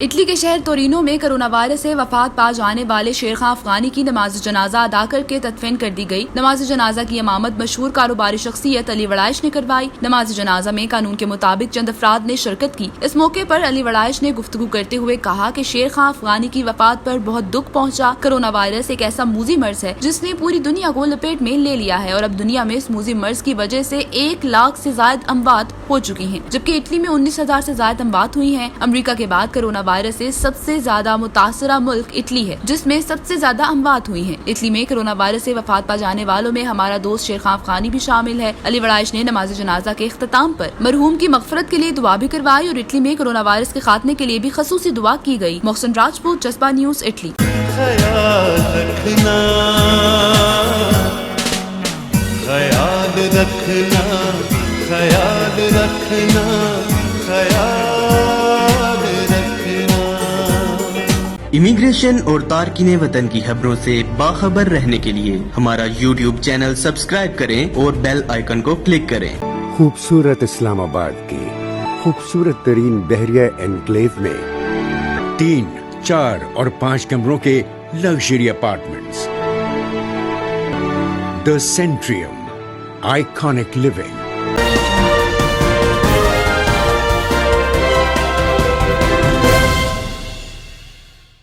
Italy کے شہر تورینو میں کرونا وائرس سے وفات پا جانے والے شیر خان افغانی کی نماز جنازہ ادا کر کے تدفین کر دی گئی۔ نماز جنازہ کی امامت مشہور کاروباری شخصیت علی وڑائش نے کروائی۔ نماز جنازہ میں قانون کے مطابق چند افراد نے شرکت کی۔ اس موقع پر علی وڑائش نے گفتگو کرتے ہوئے کہا کہ شیر خان افغانی کی وفات پر بہت دکھ پہنچا۔ کرونا وائرس ایک ایسا موذی مرض ہے جس نے پوری دنیا کو لپیٹ میں لے لیا ہے اور اب دنیا میں اس موذی مرض کی وجہ سے 1 لاکھ سے زائد اموات ہو چکی ہیں، جبکہ اٹلی میں 19,000 سے زائد اموات ہوئی ہیں۔ امریکہ کے بعد کرونا وائرس سے سب سے زیادہ متاثرہ ملک اٹلی ہے، جس میں سب سے زیادہ اموات ہوئی ہیں۔ اٹلی میں کرونا وائرس سے وفات پا جانے والوں میں ہمارا دوست شیر خان افغانی بھی شامل ہے۔ علی وڑائش نے نماز جنازہ کے اختتام پر مرحوم کی مغفرت کے لیے دعا بھی کروائی اور اٹلی میں کرونا وائرس کے خاتمے کے لیے بھی خصوصی دعا کی گئی۔ محسن راجپوت، جذبہ نیوز، اٹلی۔ خیال رکھنا، خیال رکھنا، خیال رکھنا، خیال رکھنا۔ امیگریشن اور تارکین وطن کی خبروں سے باخبر رہنے کے لیے ہمارا یوٹیوب چینل سبسکرائب کریں اور بیل آئیکن کو کلک کریں۔ خوبصورت اسلام آباد کی خوبصورت ترین بحریہ انکلیو میں 3، 4 اور 5 کمروں کے لگژری اپارٹمنٹس۔ دی سینٹریم، آئیکانک لیونگ۔